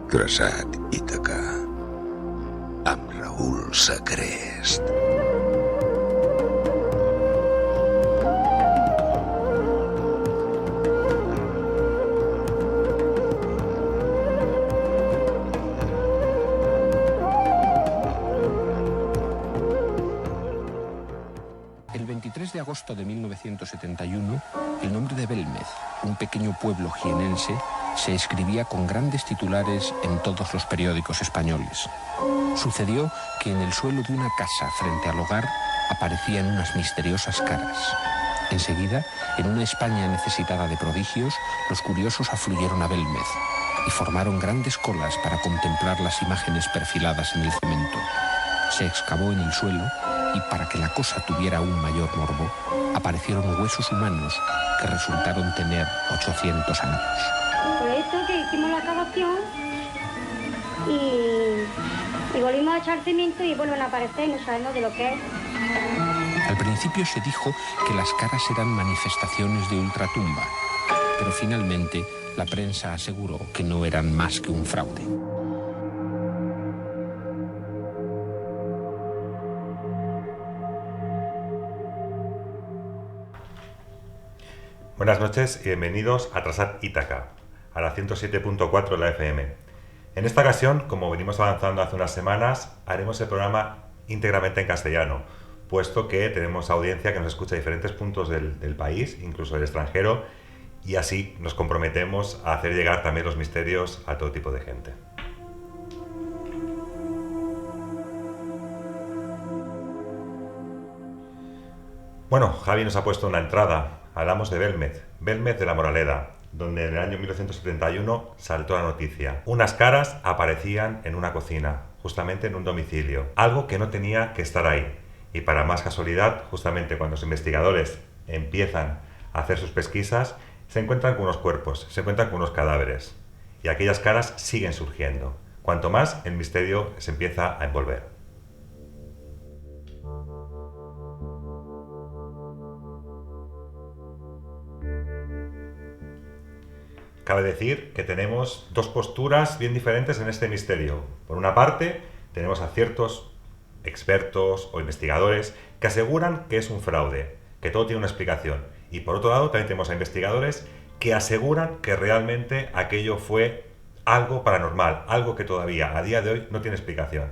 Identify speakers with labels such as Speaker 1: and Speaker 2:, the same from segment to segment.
Speaker 1: Traçat Ítaca amb Raül Sacrest.
Speaker 2: El 23 de agosto de 1971, el nombre de Belmez, un pequeño pueblo jienense, se escribía con grandes titulares en todos los periódicos españoles. Sucedió que en el suelo de una casa frente al hogar aparecían unas misteriosas caras. Enseguida, en una España necesitada de prodigios, los curiosos afluyeron a Belmez y formaron grandes colas para contemplar las imágenes perfiladas en el cemento. Se excavó en el suelo y, para que la cosa tuviera aún mayor morbo, aparecieron huesos humanos que resultaron tener 800 años.
Speaker 3: Por eso que hicimos la excavación y volvimos a echar cemento y vuelven a aparecer y no sabemos de lo que es.
Speaker 2: Al principio se dijo que las caras eran manifestaciones de ultratumba, pero finalmente la prensa aseguró que no eran más que un fraude.
Speaker 4: Buenas noches y bienvenidos a Traçat Ítaca, a la 107.4 de la FM. En esta ocasión, como venimos avanzando hace unas semanas, haremos el programa íntegramente en castellano, puesto que tenemos audiencia que nos escucha de diferentes puntos del país, incluso del extranjero, y así nos comprometemos a hacer llegar también los misterios a todo tipo de gente. Bueno, Javi nos ha puesto una entrada. Hablamos de Belmez de la Moraleda, donde en el año 1971 saltó la noticia. Unas caras aparecían en una cocina, justamente en un domicilio, algo que no tenía que estar ahí. Y para más casualidad, justamente cuando los investigadores empiezan a hacer sus pesquisas, se encuentran con unos cuerpos, se encuentran con unos cadáveres. Y aquellas caras siguen surgiendo. Cuanto más, el misterio se empieza a envolver. Cabe decir que tenemos dos posturas bien diferentes en este misterio. Por una parte, tenemos a ciertos expertos o investigadores que aseguran que es un fraude, que todo tiene una explicación. Y por otro lado, también tenemos a investigadores que aseguran que realmente aquello fue algo paranormal, algo que todavía a día de hoy no tiene explicación.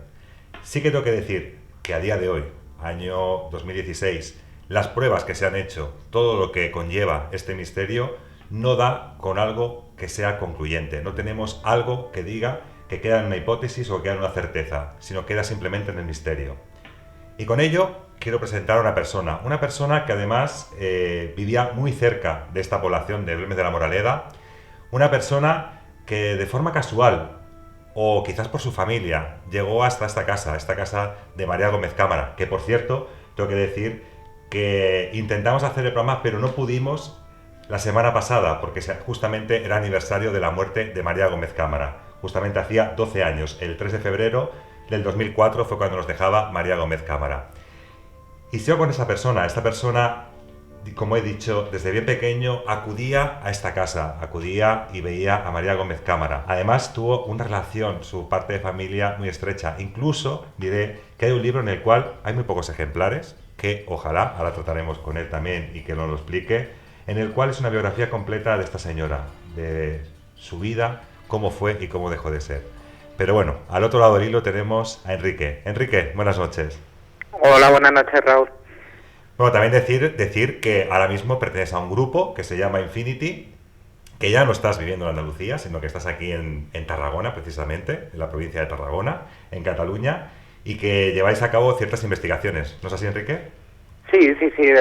Speaker 4: Sí que tengo que decir que a día de hoy, año 2016, las pruebas que se han hecho, todo lo que conlleva este misterio, no da con algo que sea concluyente. No tenemos algo que diga que queda en una hipótesis o que queda en una certeza, sino queda simplemente en el misterio. Y con ello quiero presentar a una persona que además vivía muy cerca de esta población de Belmez de la Moraleda, una persona que de forma casual, o quizás por su familia, llegó hasta esta casa de María Gómez Cámara, que por cierto, tengo que decir que intentamos hacer el programa, pero no pudimos la semana pasada, porque justamente era aniversario de la muerte de María Gómez Cámara. Justamente hacía 12 años, el 3 de febrero del 2004 fue cuando nos dejaba María Gómez Cámara. Y sigo con esta persona, como he dicho, desde bien pequeño acudía a esta casa, acudía y veía a María Gómez Cámara. Además tuvo una relación, su parte de familia, muy estrecha. Incluso diré que hay un libro en el cual hay muy pocos ejemplares, que ojalá, ahora trataremos con él también y que nos lo explique, en el cual es una biografía completa de esta señora, de su vida, cómo fue y cómo dejó de ser. Pero bueno, al otro lado del hilo tenemos a Enrique. Enrique, buenas noches.
Speaker 5: Hola, buenas noches, Raúl.
Speaker 4: Bueno, también decir que ahora mismo perteneces a un grupo que se llama Infinity, que ya no estás viviendo en Andalucía, sino que estás aquí en Tarragona, precisamente, en la provincia de Tarragona, en Cataluña, y que lleváis a cabo ciertas investigaciones. ¿No es así, Enrique?
Speaker 5: Sí,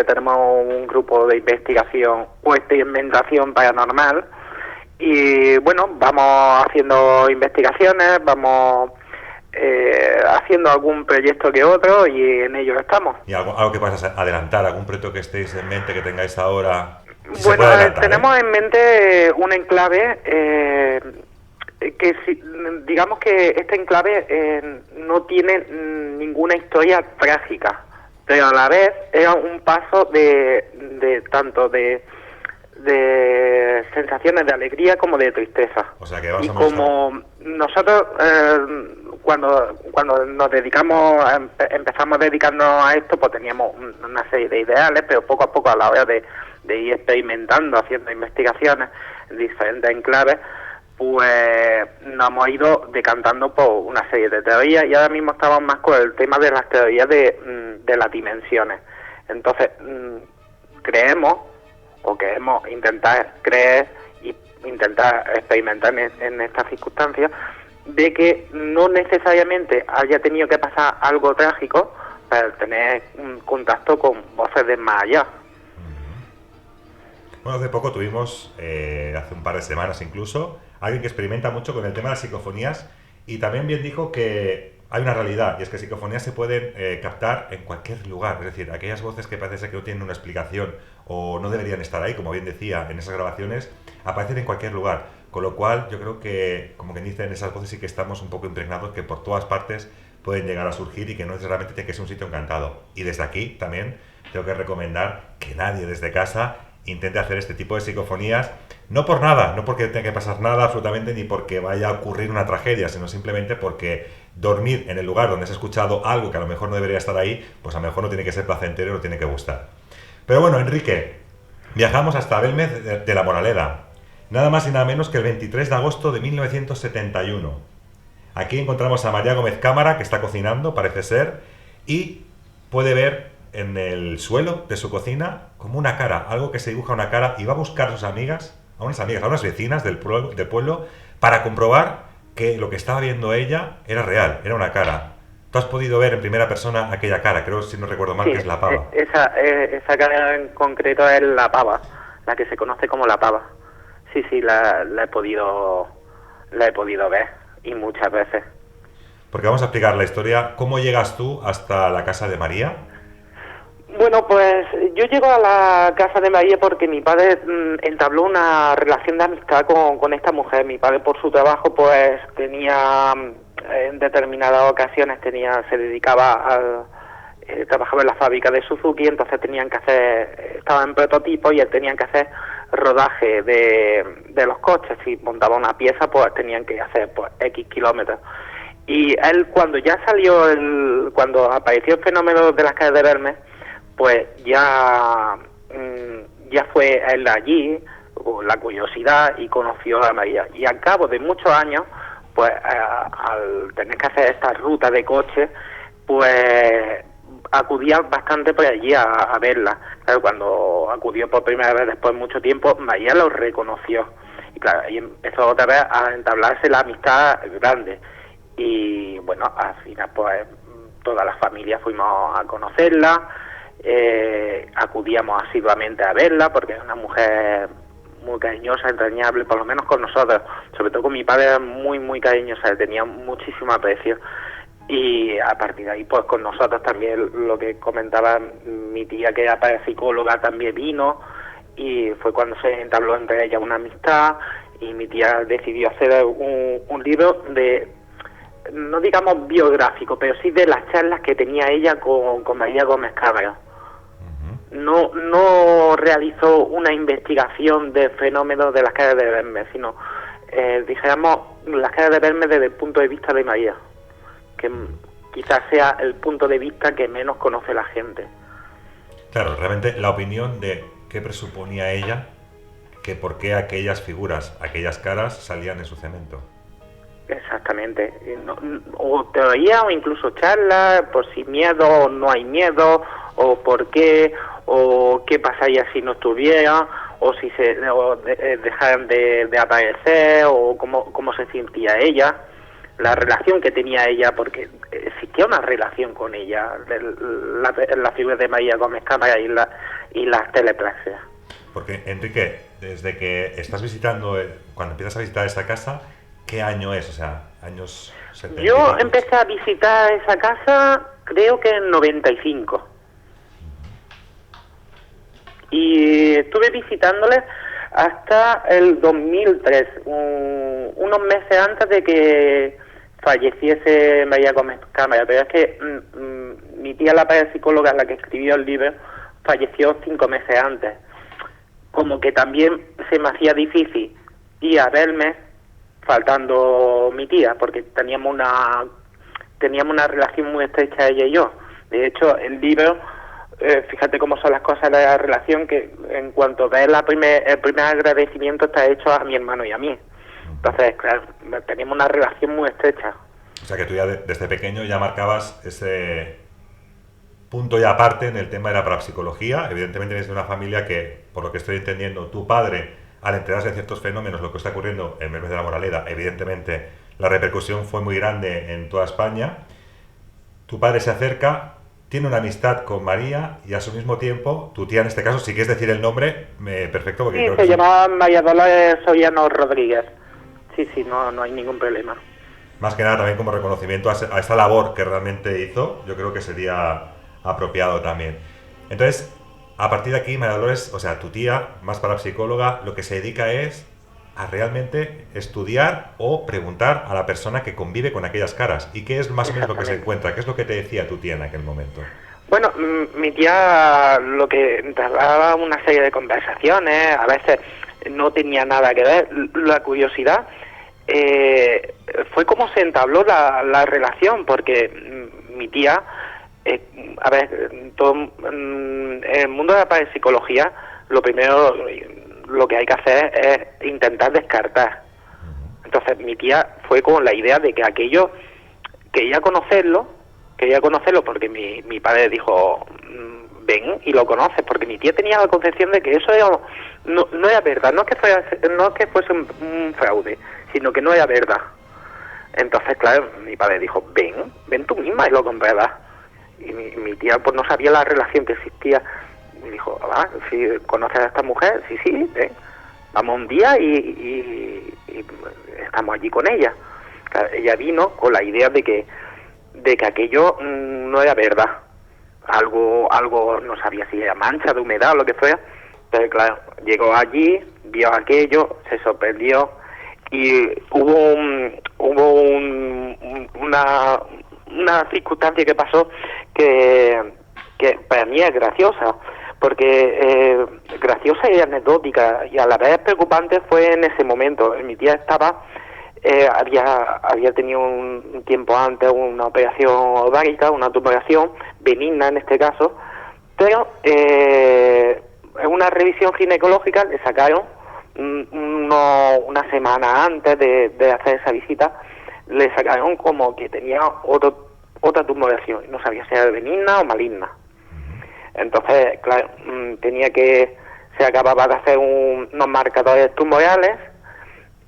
Speaker 5: tenemos un grupo de investigación o experimentación paranormal y bueno, vamos haciendo investigaciones, vamos haciendo algún proyecto que otro y en ello estamos.
Speaker 4: ¿Y algo que puedas adelantar? ¿Algún proyecto que estéis en mente que tengáis ahora?
Speaker 5: Bueno, tenemos en mente un enclave que digamos que este enclave no tiene ninguna historia trágica, pero a la vez era un paso de tanto de de sensaciones de alegría como de tristeza.
Speaker 4: O sea que vamos
Speaker 5: y
Speaker 4: a mostrar...
Speaker 5: como nosotros cuando nos dedicamos, empezamos a dedicarnos a esto, pues teníamos una serie de ideales, pero poco a poco a la hora de ir experimentando, haciendo investigaciones en diferentes enclaves, pues nos hemos ido decantando por una serie de teorías y ahora mismo estamos más con el tema de las teorías de las dimensiones. Entonces, creemos, o queremos intentar creer y intentar experimentar en estas circunstancias, de que no necesariamente haya tenido que pasar algo trágico para tener un contacto con voces de más allá.
Speaker 4: Bueno, hace poco tuvimos, hace un par de semanas incluso, alguien que experimenta mucho con el tema de las psicofonías y también bien dijo que hay una realidad, y es que psicofonías se pueden captar en cualquier lugar. Es decir, aquellas voces que parece ser que no tienen una explicación o no deberían estar ahí, como bien decía, en esas grabaciones, aparecen en cualquier lugar. Con lo cual, yo creo que, como quien dice, en esas voces sí que estamos un poco impregnados, que por todas partes pueden llegar a surgir y que no necesariamente tiene que ser un sitio encantado. Y desde aquí también tengo que recomendar que nadie desde casa intente hacer este tipo de psicofonías, no por nada, no porque tenga que pasar nada absolutamente, ni porque vaya a ocurrir una tragedia, sino simplemente porque dormir en el lugar donde has escuchado algo que a lo mejor no debería estar ahí, pues a lo mejor no tiene que ser placentero, no tiene que gustar. Pero bueno, Enrique, viajamos hasta Belmez de la Moraleda, nada más y nada menos que el 23 de agosto de 1971. Aquí encontramos a María Gómez Cámara, que está cocinando, parece ser, y puede ver en el suelo de su cocina como una cara, algo que se dibuja una cara, y va a buscar a sus amigas, a unas vecinas del pueblo, para comprobar que lo que estaba viendo ella era real, era una cara. ¿Tú has podido ver en primera persona aquella cara? Creo, si no recuerdo mal,
Speaker 5: Sí,
Speaker 4: que es la pava.
Speaker 5: Esa cara en concreto es la pava, la que se conoce como la pava. Sí, la he podido ver, y muchas veces.
Speaker 4: Porque vamos a explicar la historia. ¿Cómo llegas tú hasta la casa de María?
Speaker 5: Bueno, pues yo llego a la casa de María porque mi padre entabló una relación de amistad con esta mujer. Mi padre, por su trabajo, pues tenía, en determinadas ocasiones se dedicaba trabajaba en la fábrica de Suzuki, entonces estaba en prototipo y él tenían que hacer rodaje de los coches. Si montaba una pieza, pues tenían que hacer pues X kilómetros. Y él, cuando cuando apareció el fenómeno de las calles de Belmez, pues ya fue él allí, la curiosidad, y conoció a María. Y al cabo de muchos años, pues al tener que hacer esta ruta de coche, pues acudía bastante por allí a verla. Claro, cuando acudió por primera vez después de mucho tiempo, María lo reconoció. Y claro, ahí empezó otra vez a entablarse la amistad grande. Y bueno, al final pues toda la familia fuimos a conocerla. Acudíamos asiduamente a verla porque es una mujer muy cariñosa, entrañable, por lo menos con nosotros, sobre todo con mi padre, era muy muy cariñosa, le tenía muchísimo aprecio, y a partir de ahí pues con nosotros también, lo que comentaba mi tía, que era psicóloga, también vino, y fue cuando se entabló entre ellas una amistad, y mi tía decidió hacer un libro de, no digamos biográfico, pero sí de las charlas que tenía ella con María Gómez Cámara. No realizó una investigación de fenómenos de las calles de Belmez, sino dijéramos las calles de Belmez desde el punto de vista de María, que quizás sea el punto de vista que menos conoce la gente.
Speaker 4: Claro, realmente la opinión de qué presuponía ella, que por qué aquellas figuras, aquellas caras salían en su cemento.
Speaker 5: Exactamente, o teoría o incluso charlas, por si miedo o no hay miedo, o por qué, o qué pasaría si no estuviera, o si dejaran de aparecer, o cómo se sentía ella, la relación que tenía ella, porque existía una relación con ella, la figura de María Gómez Cámara y las telepraxias.
Speaker 4: Porque, Enrique, desde que estás visitando, cuando empiezas a visitar esa casa, ¿qué año es? O sea, años 70.
Speaker 5: Yo empecé a visitar esa casa, creo que en 95. Y estuve visitándoles hasta el 2003, unos meses antes de que falleciese María Gómez Cámara. Pero es que mi tía, la psicóloga, la que escribió el libro, falleció 5 meses antes. como que también se me hacía difícil ir a verme faltando mi tía, porque teníamos una relación muy estrecha ella y yo. De hecho, el libro, fíjate cómo son las cosas de la relación, que en cuanto ves el primer agradecimiento está hecho a mi hermano y a mí. Entonces, claro, teníamos una relación muy estrecha.
Speaker 4: O sea que tú ya desde pequeño ya marcabas ese punto y aparte en el tema de la parapsicología. Evidentemente eres de una familia que, por lo que estoy entendiendo, tu padre, al enterarse de ciertos fenómenos, lo que está ocurriendo en Belmez de la Moraleda, evidentemente la repercusión fue muy grande en toda España. Tu padre se acerca, tiene una amistad con María y a su mismo tiempo, tu tía en este caso, si quieres decir el nombre, perfecto. Porque
Speaker 5: Sí,
Speaker 4: creo
Speaker 5: se
Speaker 4: que
Speaker 5: llamaba María Dolores Soriano Rodríguez. Sí, no hay ningún problema.
Speaker 4: más que nada también como reconocimiento a esta labor que realmente hizo, yo creo que sería apropiado también. Entonces, a partir de aquí, María Dolores, o sea, tu tía, más parapsicóloga, lo que se dedica es a realmente estudiar o preguntar a la persona que convive con aquellas caras. ¿Y qué es más o menos lo que se encuentra? ¿Qué es lo que te decía tu tía en aquel momento?
Speaker 5: Bueno, mi tía lo que entablaba una serie de conversaciones, a veces no tenía nada que ver. La curiosidad fue cómo se entabló la relación, porque mi tía, a ver, en el mundo de la parapsicología, lo primero, lo que hay que hacer es intentar descartar. Entonces mi tía fue con la idea de que aquello, quería conocerlo porque mi padre dijo, ven y lo conoces, porque mi tía tenía la concepción de que eso no era verdad, no es que fuese un fraude, sino que no era verdad. Entonces, claro, mi padre dijo, ven tú misma y lo compruebas. Y mi tía pues no sabía la relación que existía. Me dijo, si conoces a esta mujer, sí, ven, vamos un día y estamos allí con ella. Claro, ella vino con la idea de que aquello no era verdad. Algo no sabía si era mancha de humedad o lo que fuera. Entonces, claro, llegó allí, vio aquello, se sorprendió y hubo una circunstancia que pasó que para mí es graciosa, porque graciosa y anecdótica, y a la vez preocupante fue en ese momento. Mi tía estaba, había tenido un tiempo antes una operación ovárica, una tumoración benigna en este caso, pero en una revisión ginecológica le sacaron una semana antes de hacer esa visita, le sacaron como que tenía otra tumoración, no sabía si era benigna o maligna. Entonces, claro, se acababa de hacer unos marcadores tumorales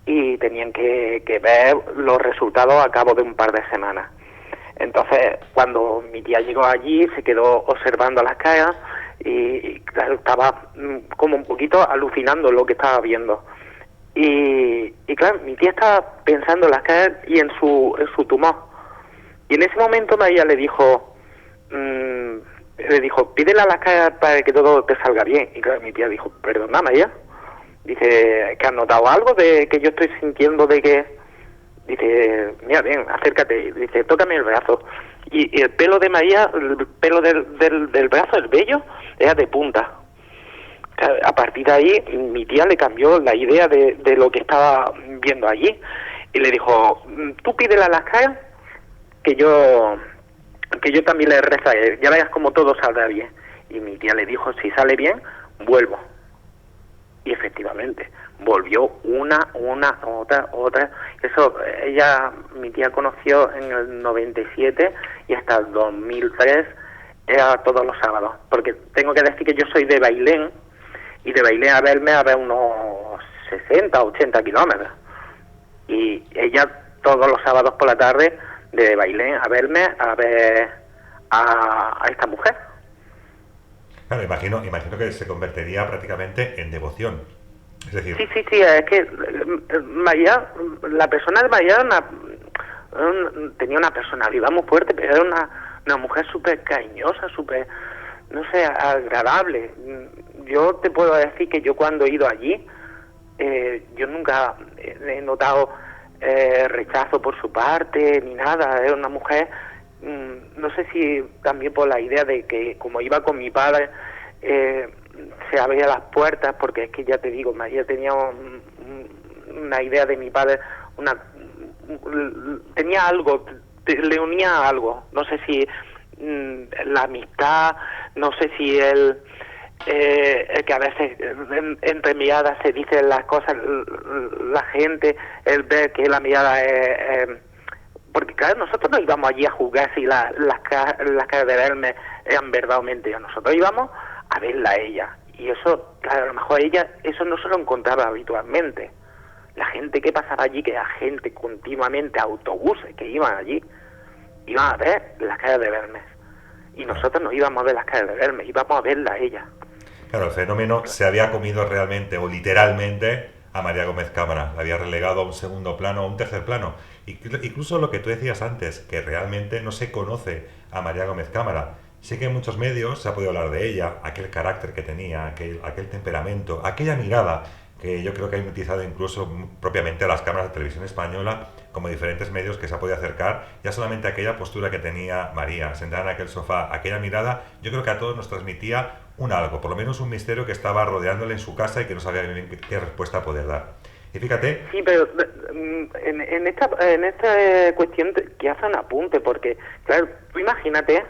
Speaker 5: y tenían que ver los resultados a cabo de un par de semanas. Entonces, cuando mi tía llegó allí, se quedó observando las caras y claro, estaba como un poquito alucinando lo que estaba viendo. Y claro, mi tía estaba pensando en las caras y en su tumor. Y en ese momento María le dijo, pídele a las caras para que todo te salga bien. Y claro, mi tía dijo, perdona María, dice, ¿que has notado algo de que yo estoy sintiendo de que...? Dice, mira, ven, acércate. Dice, tócame el brazo. Y el pelo de María, el pelo del brazo, el vello, era de punta. A partir de ahí, mi tía le cambió la idea de lo que estaba viendo allí. Y le dijo, tú pídele a las caras que yo también le rezaré. Ya veas como todo saldrá bien. Y mi tía le dijo, si sale bien, vuelvo. Y efectivamente, volvió una, otra. Eso, mi tía conoció en el 97 y hasta el 2003 era todos los sábados. Porque tengo que decir que yo soy de Bailén, y de Bailén a verme a ver unos 60, 80 kilómetros. Y ella todos los sábados por la tarde, de Bailén a verme a ver a esta mujer.
Speaker 4: Claro, imagino que se convertiría prácticamente en devoción. Es decir...
Speaker 5: Sí, es que María, la persona de María tenía una personalidad muy fuerte, pero era una mujer súper cariñosa, súper, no sé, agradable. Yo te puedo decir que yo cuando he ido allí, yo nunca he notado rechazo por su parte, ni nada. Era una mujer... no sé si también por la idea de que como iba con mi padre, se abrían las puertas, porque es que ya te digo, María tenía una idea de mi padre, tenía algo, le unía algo, no sé si la amistad, no sé si el que a veces entre miradas se dicen las cosas, la gente, el ver que la mirada es porque claro, nosotros no íbamos allí a juzgar si las caras de Belmez eran verdad o mentira, nosotros íbamos a verla a ella, y eso, claro, a lo mejor ella eso no se lo encontraba habitualmente. La gente que pasaba allí, que era gente continuamente, autobuses que iban allí, iban a ver las caras de Belmez, y nosotros no íbamos a ver las caras de Belmez, íbamos a verla a ella.
Speaker 4: Claro, el fenómeno se había comido realmente o literalmente a María Gómez Cámara, la había relegado a un segundo plano, a un tercer plano. Incluso lo que tú decías antes, que realmente no se conoce a María Gómez Cámara. Sí que en muchos medios se ha podido hablar de ella, aquel carácter que tenía, aquel temperamento, aquella mirada que yo creo que ha hipnotizado incluso propiamente a las cámaras de televisión española, como diferentes medios que se ha podido acercar, ya solamente aquella postura que tenía María, sentada en aquel sofá, aquella mirada, yo creo que a todos nos transmitía un algo, por lo menos un misterio que estaba rodeándole en su casa y que no sabía bien qué respuesta poder dar. Y fíjate...
Speaker 5: Sí, pero en esta cuestión que hace un apunte, porque, claro, tú imagínate,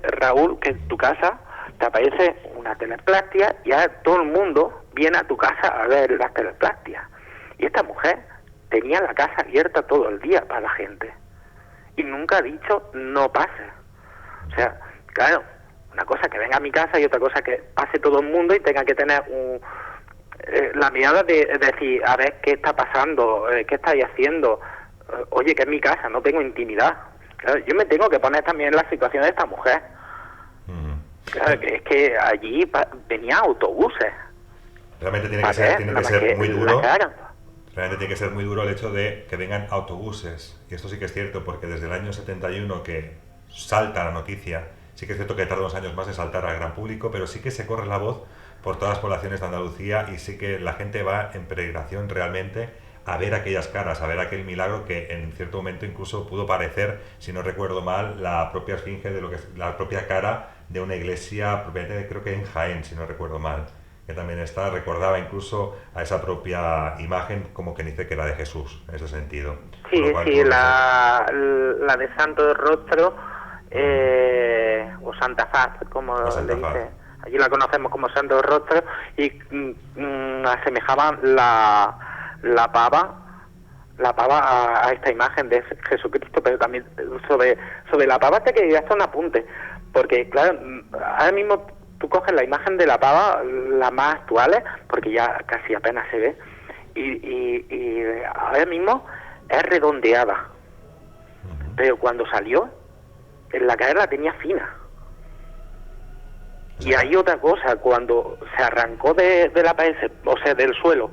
Speaker 5: Raúl, que en tu casa te aparece una teleplastia y ahora todo el mundo viene a tu casa a ver las teleplastias. Y esta mujer tenía la casa abierta todo el día para la gente. Y nunca ha dicho no pase. O sea, claro, una cosa que venga a mi casa y otra cosa que pase todo el mundo y tenga que tener la mirada de decir, a ver, ¿qué está pasando? ¿Qué estáis haciendo? Oye, que es mi casa, no tengo intimidad. Claro, yo me tengo que poner también en la situación de esta mujer. Claro, que es que allí venía autobuses.
Speaker 4: Realmente tiene que ser muy duro. Realmente tiene que ser muy duro el hecho de que vengan autobuses. Y esto sí que es cierto, porque desde el año 71 que salta la noticia, sí que es cierto que tarda unos años más en saltar al gran público, pero sí que se corre la voz por todas las poblaciones de Andalucía y sí que la gente va en peregrinación realmente a ver aquellas caras, a ver aquel milagro que en cierto momento incluso pudo parecer, si no recuerdo mal, la propia esfinge de lo que es la propia cara de una iglesia, propiamente creo que en Jaén, si no recuerdo mal, que también recordaba incluso a esa propia imagen como que dice que era de Jesús, en ese sentido.
Speaker 5: Sí, sí, la de Santo Rostro, o Santa Faz, como le dice. Allí la conocemos como Santo Rostro, y asemejaban la pava a esta imagen de Jesucristo, pero también sobre la pava te quería hacer un apunte, porque claro, ahora mismo tú coges la imagen de la pava, las más actuales, porque ya casi apenas se ve, y ahora mismo es redondeada, pero cuando salió, en la cara la tenía fina. Y hay otra cosa, cuando se arrancó de la pared, o sea, del suelo,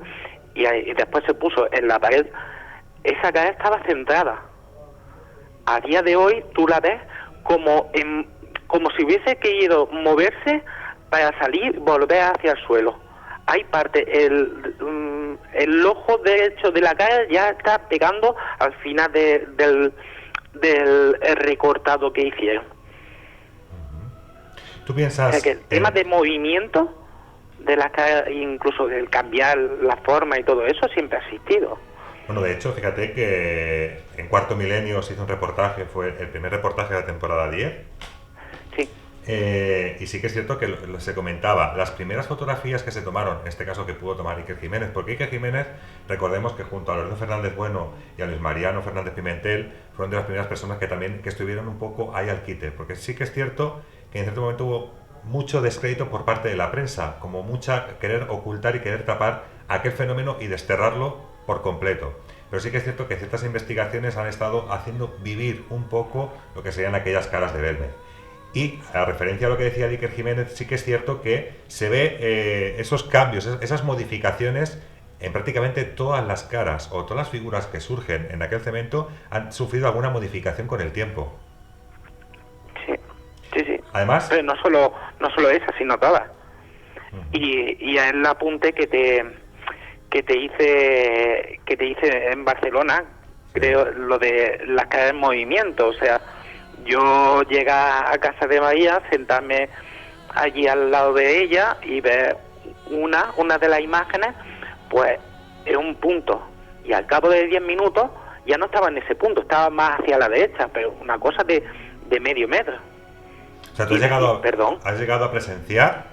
Speaker 5: y después se puso en la pared, esa cara estaba centrada. A día de hoy tú la ves como si hubiese querido moverse para salir, volver hacia el suelo. Hay parte, el ojo derecho de la cara ya está pegando al final del recortado que hicieron.
Speaker 4: ¿Tú piensas?
Speaker 5: O sea, que el tema de movimiento de la cara, incluso del cambiar la forma y todo eso, siempre ha existido.
Speaker 4: Bueno, de hecho, fíjate que en Cuarto Milenio se hizo un reportaje, fue el primer reportaje de la temporada 10.
Speaker 5: Sí.
Speaker 4: Y sí que es cierto que se comentaba, las primeras fotografías que se tomaron, en este caso que pudo tomar Iker Jiménez, porque Iker Jiménez, recordemos que junto a Lorenzo Fernández Bueno y a Luis Mariano Fernández Pimentel, fueron de las primeras personas que estuvieron un poco ahí al quite, porque sí que es cierto que en cierto momento hubo mucho descrédito por parte de la prensa, como mucha querer ocultar y querer tapar aquel fenómeno y desterrarlo por completo. Pero sí que es cierto que ciertas investigaciones han estado haciendo vivir un poco lo que serían aquellas caras de Belmez. Y a referencia a lo que decía Iker Jiménez, sí que es cierto que se ve esos cambios, esas modificaciones en prácticamente todas las caras o todas las figuras que surgen en aquel cemento han sufrido alguna modificación con el tiempo.
Speaker 5: Sí.
Speaker 4: Además,
Speaker 5: pero no solo esa, sino todas. Y el apunte que te hice en Barcelona, creo, lo de las caras en movimiento. O sea, yo llegué a casa de María, sentarme allí al lado de ella y ver una de las imágenes, pues en un punto, y al cabo de 10 minutos ya no estaba en ese punto, estaba más hacia la derecha, pero una cosa de medio metro.
Speaker 4: O sea, tú has llegado a presenciar,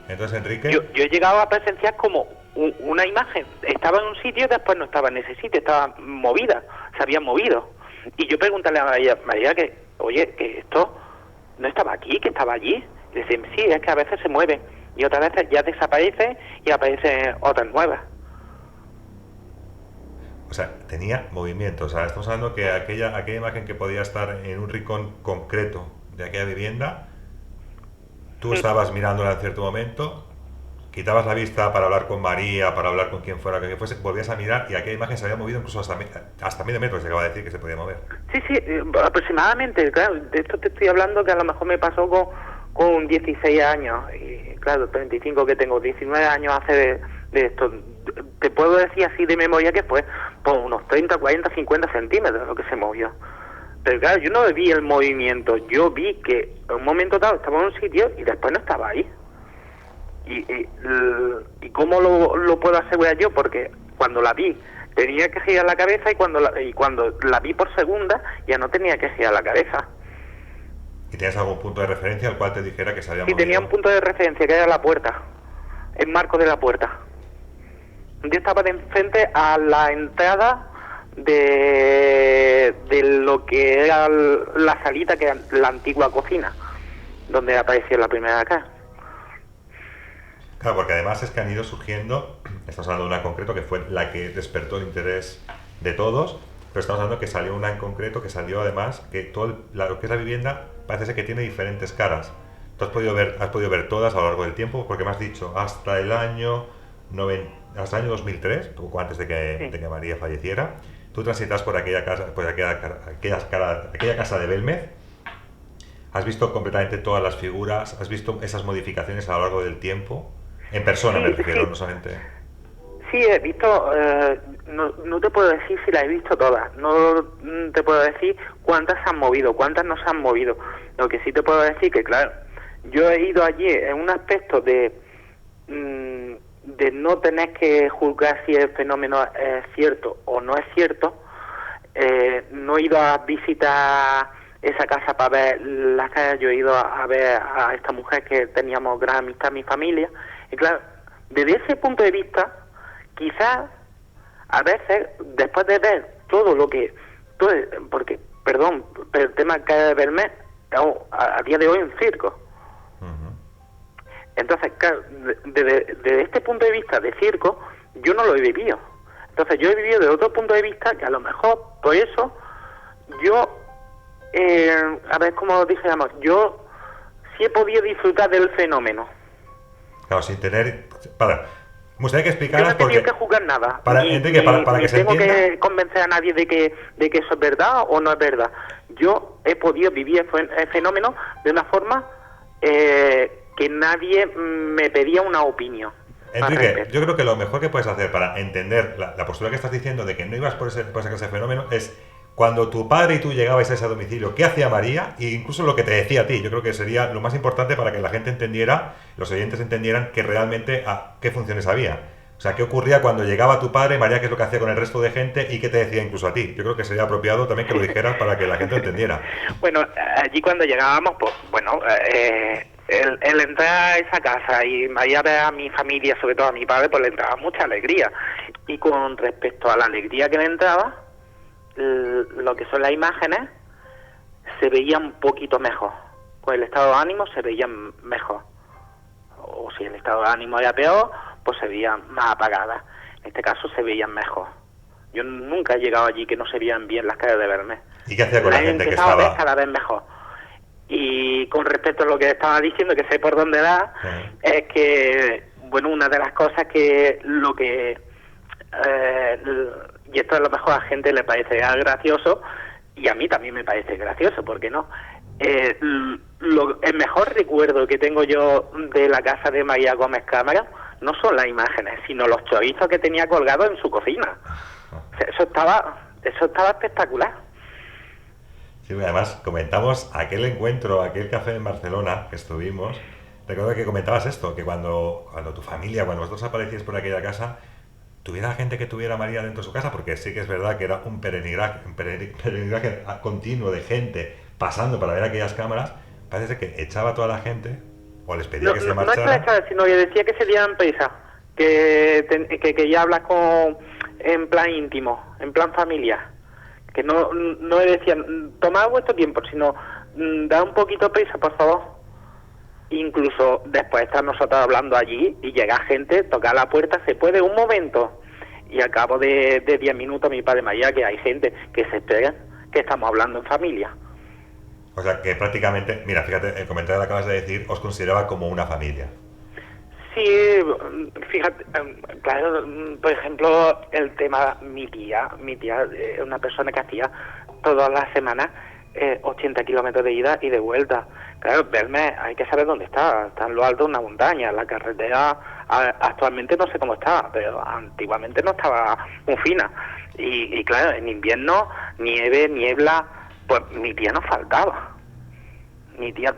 Speaker 4: entonces, Enrique...
Speaker 5: Yo he llegado a presenciar como una imagen, estaba en un sitio y después no estaba en ese sitio, estaba movida, se había movido. Y yo preguntarle a María que, oye, que esto no estaba aquí, que estaba allí. Y decía, sí, es que a veces se mueven y otras veces ya desaparecen y aparecen otras nuevas.
Speaker 4: O sea, tenía movimiento. O sea, estamos hablando que aquella imagen que podía estar en un rincón concreto de aquella vivienda, tú estabas mirándola en cierto momento, quitabas la vista para hablar con María, para hablar con quien fuera que fuese, volvías a mirar y aquella imagen se había movido incluso hasta medio metro, se acaba de decir que se podía mover.
Speaker 5: Sí, aproximadamente, claro, de esto te estoy hablando que a lo mejor me pasó con 16 años, y claro, 35 que tengo, 19 años hace de esto. Te puedo decir así de memoria que fue por unos 30, 40, 50 centímetros lo que se movió. Pero claro, yo no vi el movimiento, yo vi que en un momento dado estaba en un sitio y después no estaba ahí. ¿Y cómo lo puedo asegurar yo? Porque cuando la vi tenía que girar la cabeza y cuando la vi por segunda ya no tenía que girar la cabeza.
Speaker 4: ¿Y tienes algún punto de referencia al cual te dijera que se había movido?
Speaker 5: Sí, tenía un punto de referencia que era la puerta, el marco de la puerta. Yo estaba de enfrente a la entrada de lo que era la salita, que era la antigua cocina, donde apareció la primera casa.
Speaker 4: Claro, porque además es que han ido surgiendo, estamos hablando de una en concreto que fue la que despertó el interés de todos, pero estamos hablando que salió una en concreto que salió además, que lo que es la vivienda parece ser que tiene diferentes caras. Tú has podido ver todas a lo largo del tiempo, porque me has dicho hasta el año 2003, poco antes de que María falleciera, tú transitas por aquella casa, aquella casa de Belmez. ¿Has visto completamente todas las figuras? ¿Has visto esas modificaciones a lo largo del tiempo? En persona me refiero, no solamente...
Speaker 5: Sí, he visto, no te puedo decir si las he visto todas, no te puedo decir cuántas se han movido, cuántas no se han movido. Lo que sí te puedo decir que, claro, yo he ido allí en un aspecto de no tener que juzgar si el fenómeno es cierto o no es cierto. No he ido a visitar esa casa para ver las casas, yo he ido a ver a esta mujer que teníamos gran amistad, mi familia, y claro, desde ese punto de vista, quizás a veces, después de ver todo lo que... porque, perdón, pero el tema que hay de verme a día de hoy en circo. Entonces, claro, desde este punto de vista de circo, yo no lo he vivido. Entonces, yo he vivido de otro punto de vista que a lo mejor, por eso, yo, a ver cómo dijéramos, yo sí he podido disfrutar del fenómeno.
Speaker 4: Claro, sin tener... me gustaría que
Speaker 5: Yo
Speaker 4: explicaras
Speaker 5: no he tenido
Speaker 4: porque...
Speaker 5: que juzgar nada.
Speaker 4: Enrique, para que se
Speaker 5: tengo
Speaker 4: entienda...
Speaker 5: que convencer a nadie de que eso es verdad o no es verdad. Yo he podido vivir el fenómeno de una forma que nadie me pedía una opinión.
Speaker 4: Enrique, yo creo que lo mejor que puedes hacer para entender la postura que estás diciendo de que no ibas por esa clase de fenómeno es cuando tu padre y tú llegabais a ese domicilio, ¿qué hacía María? E incluso lo que te decía a ti. Yo creo que sería lo más importante para que la gente entendiera, los oyentes entendieran que realmente qué funciones había. O sea, qué ocurría cuando llegaba tu padre, María, qué es lo que hacía con el resto de gente y qué te decía incluso a ti. Yo creo que sería apropiado también que lo dijeras para que la gente lo entendiera.
Speaker 5: Bueno, allí cuando llegábamos, pues bueno, el entrar a esa casa y María ver a mi familia, sobre todo a mi padre, pues le entraba mucha alegría. Y con respecto a la alegría que le entraba, lo que son las imágenes se veían un poquito mejor. Con el estado de ánimo se veían mejor. O si el estado de ánimo era peor, pues se veían más apagadas. En este caso se veían mejor. Yo nunca he llegado allí que no se veían bien las caras de verme.
Speaker 4: ¿Y qué hacía con la gente que estaba?
Speaker 5: A ver cada vez mejor. Y con respecto a lo que estaba diciendo, que sé por dónde da, es que, bueno, una de las cosas que y esto a lo mejor a la gente le parece gracioso, y a mí también me parece gracioso, ¿por qué no? El mejor recuerdo que tengo yo de la casa de María Gómez Cámara no son las imágenes, sino los chorizos que tenía colgados en su cocina. O sea, eso estaba espectacular.
Speaker 4: Sí, además comentamos aquel encuentro, aquel café en Barcelona que estuvimos, recuerdo que comentabas esto, que cuando tu familia, cuando vosotros aparecíais por aquella casa, tuviera gente que tuviera a María dentro de su casa, porque sí que es verdad que era un peregrinaje continuo de gente pasando para ver aquellas cámaras, parece que echaba a toda la gente, o les pedía que se
Speaker 5: No es
Speaker 4: marcharan.
Speaker 5: que la echara, sino que decía que se dieran prisa, que ya hablas en plan íntimo, en plan familiar, que no decían, tomad vuestro tiempo, sino da un poquito prisa, por favor. Incluso después de estar nosotros hablando allí y llega gente, toca la puerta, se puede un momento, y al cabo de 10 minutos mi padre María, que hay gente que se espera que estamos hablando en familia.
Speaker 4: O sea, que prácticamente, mira, fíjate, el comentario que acabas de decir, os consideraba como una familia.
Speaker 5: Sí, fíjate, claro, por ejemplo, el tema, mi tía es una persona que hacía todas las semanas 80 kilómetros de ida y de vuelta. Claro, verme, hay que saber dónde está en lo alto de una montaña, la carretera actualmente no sé cómo está, pero antiguamente no estaba muy fina. Y claro, en invierno, nieve, niebla, pues mi tía no faltaba. Mi tía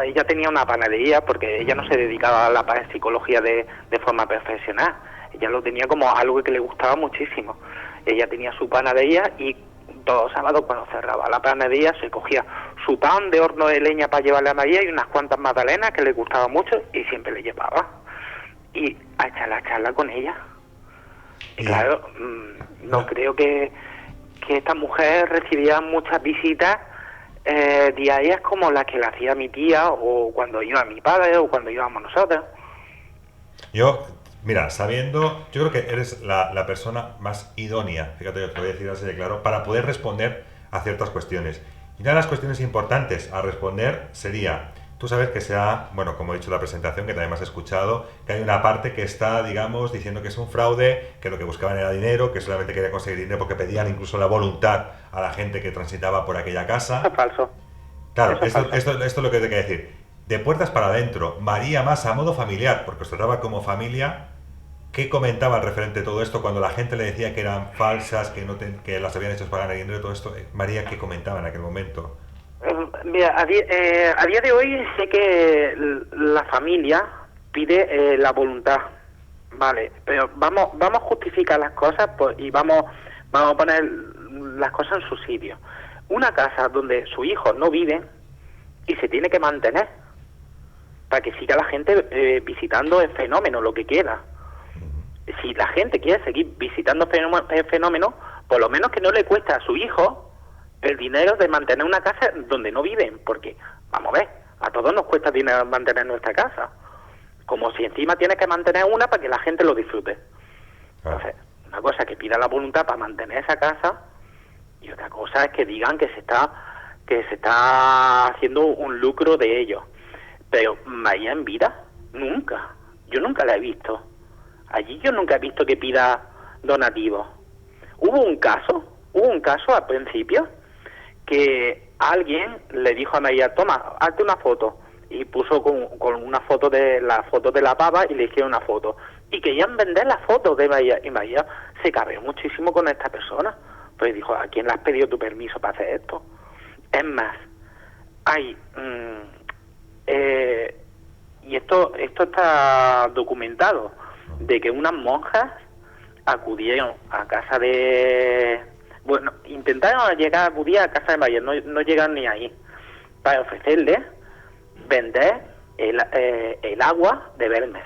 Speaker 5: ella tenía una panadería porque ella no se dedicaba a la psicología de forma profesional. Ella lo tenía como algo que le gustaba muchísimo. Ella tenía su panadería y todos los sábados cuando cerraba la panadería se cogía su pan de horno de leña para llevarle a María y unas cuantas magdalenas que le gustaba mucho y siempre le llevaba. Y a echar la charla con ella. Y claro, no creo que esta mujer recibía muchas visitas diarias como las que le hacía mi tía o cuando iba mi padre o cuando íbamos nosotros.
Speaker 4: Yo, mira, sabiendo, yo creo que eres la persona más idónea, fíjate, yo te voy a decir así de claro, para poder responder a ciertas cuestiones. Y una de las cuestiones importantes a responder sería, tú sabes que bueno, como he dicho en la presentación, que también me has escuchado, que hay una parte que está, digamos, diciendo que es un fraude, que lo que buscaban era dinero, que solamente quería conseguir dinero porque pedían incluso la voluntad a la gente que transitaba por aquella casa.
Speaker 5: Eso es falso.
Speaker 4: Claro,
Speaker 5: Eso es falso.
Speaker 4: esto es lo que te quiero decir. De puertas para adentro, María más a modo familiar, porque os trataba como familia. ¿Qué comentaba el referente de todo esto cuando la gente le decía que eran falsas, que las habían hecho para ganar dinero y todo esto? María, ¿qué comentaba en aquel momento?
Speaker 5: Mira, a día de hoy sé que la familia pide la voluntad, vale, pero vamos a justificar las cosas y vamos a poner las cosas en su sitio. Una casa donde su hijo no vive y se tiene que mantener para que siga la gente visitando el fenómeno, lo que quiera. Si la gente quiere seguir visitando el fenómeno, por lo menos que no le cueste a su hijo el dinero de mantener una casa donde no viven, porque, vamos a ver, a todos nos cuesta dinero mantener nuestra casa, como si encima tienes que mantener una para que la gente lo disfrute. Entonces, una cosa es que pida la voluntad para mantener esa casa y otra cosa es que digan que se está haciendo un lucro de ello. Pero María en vida, nunca, yo nunca la he visto. Allí yo nunca he visto que pida donativos. Hubo un caso al principio que alguien le dijo a María, toma, hazte una foto, y puso con una foto de la pava y le hicieron una foto y querían vender la foto de María y María se cabreó muchísimo con esta persona, pues dijo, ¿a quién le has pedido tu permiso para hacer esto? Es más, hay y esto está documentado, de que unas monjas acudieron a casa intentaron acudir a casa de María, no llegaron ni ahí, para ofrecerle vender el agua de Belmez.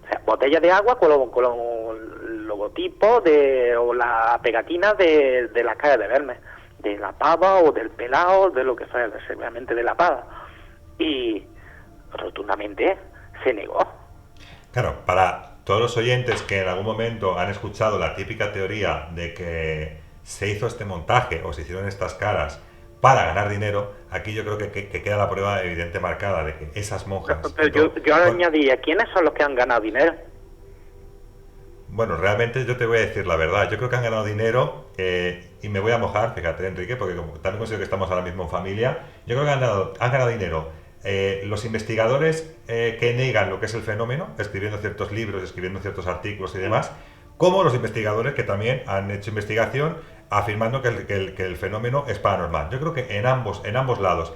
Speaker 5: O sea, botellas de agua con los logotipos o las pegatinas de las calles de Belmez, de la pava o del pelao, de lo que sea, seguramente de la pava. Y rotundamente se negó.
Speaker 4: Claro, para todos los oyentes que en algún momento han escuchado la típica teoría de que se hizo este montaje o se hicieron estas caras para ganar dinero, aquí yo creo que queda la prueba evidente marcada de que esas monjas...
Speaker 5: Pero yo añadiría, ¿quiénes son los que han ganado dinero?
Speaker 4: Bueno, realmente yo te voy a decir la verdad. Yo creo que han ganado dinero y me voy a mojar, fíjate, Enrique, porque también considero que estamos ahora mismo en familia. Yo creo que han ganado dinero los investigadores que negan lo que es el fenómeno, escribiendo ciertos libros, escribiendo ciertos artículos y demás, como los investigadores que también han hecho investigación afirmando que el fenómeno es paranormal. Yo creo que en ambos lados.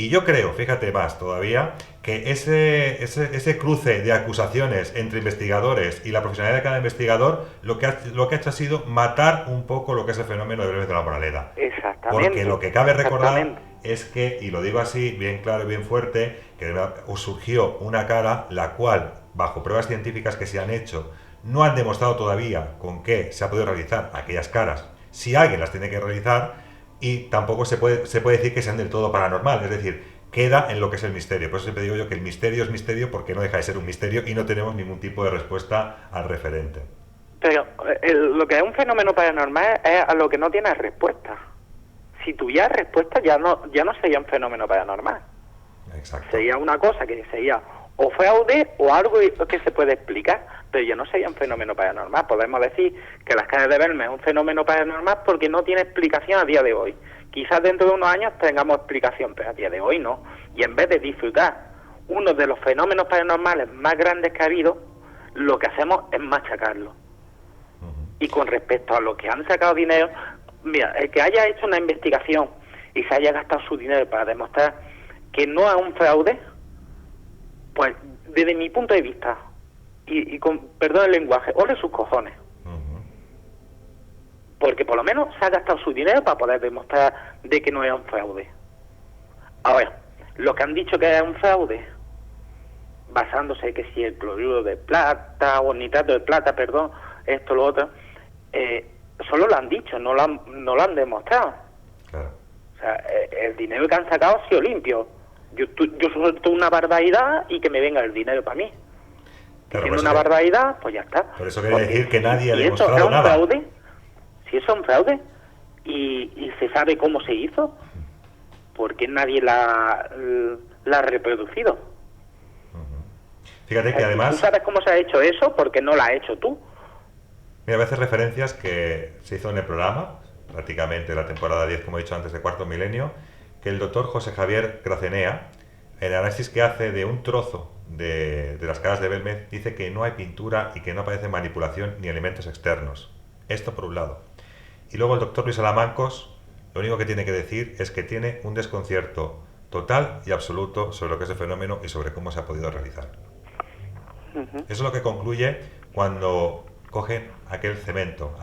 Speaker 4: Y yo creo, fíjate más todavía, que ese cruce de acusaciones entre investigadores y la profesionalidad de cada investigador lo que ha hecho ha sido matar un poco lo que es el fenómeno de Belmez de la Moraleda.
Speaker 5: Exactamente.
Speaker 4: Porque lo que cabe recordar es que, y lo digo así, bien claro y bien fuerte, que surgió una cara la cual, bajo pruebas científicas que se han hecho, no han demostrado todavía con qué se ha podido realizar aquellas caras. Si alguien las tiene que realizar, y tampoco se puede decir que sean del todo paranormal, es decir, queda en lo que es el misterio. Por eso siempre digo yo que el misterio es misterio porque no deja de ser un misterio y no tenemos ningún tipo de respuesta al referente.
Speaker 5: Pero lo que es un fenómeno paranormal es a lo que no tiene respuesta. Si tuviera respuesta ya no sería un fenómeno paranormal.
Speaker 4: Exacto.
Speaker 5: Sería una cosa que sería o fraude o algo que se puede explicar, pero ya no sería un fenómeno paranormal. Podemos decir que las caras de Belmez es un fenómeno paranormal porque no tiene explicación a día de hoy. Quizás dentro de unos años tengamos explicación, pero a día de hoy no. Y en vez de disfrutar uno de los fenómenos paranormales más grandes que ha habido, lo que hacemos es machacarlo. Y con respecto a lo que han sacado dinero, mira, el que haya hecho una investigación y se haya gastado su dinero para demostrar que no es un fraude, pues desde mi punto de vista, y con perdón el lenguaje, ole sus cojones. Porque por lo menos se ha gastado su dinero para poder demostrar de que no es un fraude. Ahora, los que han dicho que es un fraude, basándose que si el cloruro de plata o nitrato de plata, perdón, esto, lo otro, solo lo han dicho, no lo han demostrado.
Speaker 4: Claro.
Speaker 5: O sea, el dinero que han sacado ha sido limpio. Yo suelto una barbaridad y que me venga el dinero para mí.
Speaker 4: Claro,
Speaker 5: Siendo una barbaridad, pues ya está.
Speaker 4: Por eso quería decir que nadie ha
Speaker 5: si
Speaker 4: demostrado
Speaker 5: eso es un
Speaker 4: nada.
Speaker 5: Fraude, si eso es un fraude y se sabe cómo se hizo, ¿por qué nadie la ha reproducido?
Speaker 4: Fíjate que además...
Speaker 5: ¿Tú sabes cómo se ha hecho eso? Porque no lo has hecho tú.
Speaker 4: Mira, a veces referencias que se hizo en el programa, prácticamente la temporada 10, como he dicho antes, de Cuarto Milenio, que el doctor José Javier Gracenea, el análisis que hace de un trozo de las caras de Belmez, dice que no hay pintura y que no aparece manipulación ni elementos externos. Esto por un lado. Y luego el doctor Luis Alamancos, lo único que tiene que decir es que tiene un desconcierto total y absoluto sobre lo que es el fenómeno y sobre cómo se ha podido realizar. Eso es lo que concluye cuando cogen aquel cemento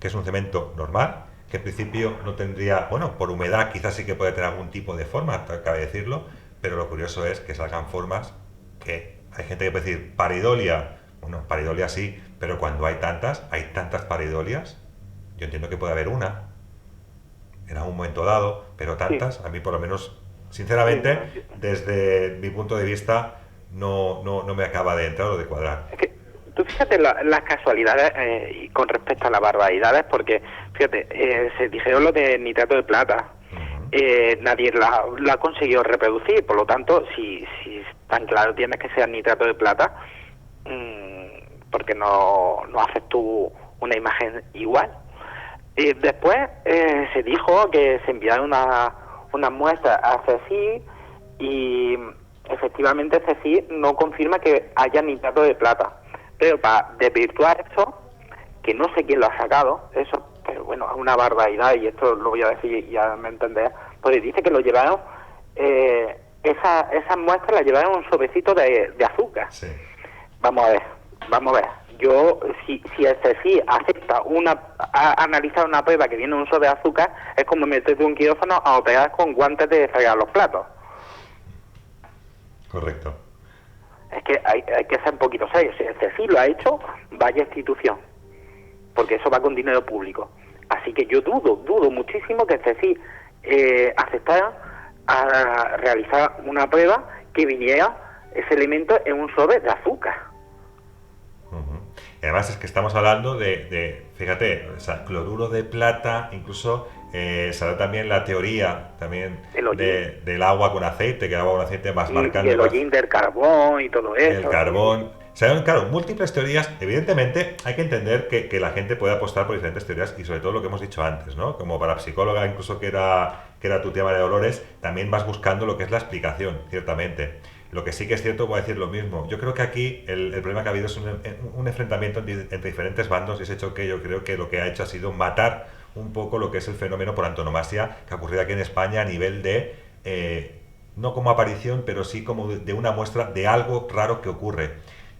Speaker 4: que es un cemento normal, que en principio no tendría, bueno, por humedad quizás sí que puede tener algún tipo de forma, cabe decirlo, pero lo curioso es que salgan formas que hay gente que puede decir paridolia, bueno, paridolia sí, pero cuando hay tantas paridolias, yo entiendo que puede haber una en algún momento dado, pero tantas, sí. A mí por lo menos, sinceramente, desde mi punto de vista, no me acaba de entrar o de cuadrar.
Speaker 5: Es que tú fíjate las casualidades y con respecto a las barbaridades, porque fíjate, se dijeron lo de nitrato de plata, nadie la ha conseguido reproducir, por lo tanto, si tan claro tienes que ser nitrato de plata, porque no haces tú una imagen igual. Después se dijo que se enviaron unas muestras a CSIC y efectivamente CSIC no confirma que haya nitrato de plata. Pero para desvirtuar eso, que no sé quién lo ha sacado, eso, pero bueno, es una barbaridad y esto lo voy a decir y ya me entendés, pues dice que lo llevaron, esas muestras las llevaron un sobrecito de azúcar. Sí. Vamos a ver. Yo, si el CSIC acepta analizar una prueba que viene un sobre de azúcar, es como meterte un quirófano a operar con guantes de fregar los platos.
Speaker 4: Correcto.
Speaker 5: Es que hay que ser un poquito serio. Si el CSIC lo ha hecho, vaya institución, porque eso va con dinero público. Así que yo dudo muchísimo que el CSIC aceptara a realizar una prueba que viniera ese elemento en un sobre de azúcar.
Speaker 4: Y además es que estamos hablando fíjate, o sea, cloruro de plata, incluso salió también la teoría también del agua con aceite, que el agua con aceite más marcando.
Speaker 5: Y el hollín del carbón y todo eso.
Speaker 4: El carbón. Salieron, claro, múltiples teorías. Evidentemente hay que entender que la gente puede apostar por diferentes teorías y sobre todo lo que hemos dicho antes, ¿no? Como parapsicóloga, incluso que era tu tema de Dolores, también vas buscando lo que es la explicación, ciertamente. Lo que sí que es cierto, voy a decir lo mismo. Yo creo que aquí el problema que ha habido es un enfrentamiento entre diferentes bandos y ese choque yo creo que lo que ha hecho ha sido matar un poco lo que es el fenómeno por antonomasia que ha ocurrido aquí en España a nivel de no como aparición, pero sí como de una muestra de algo raro que ocurre.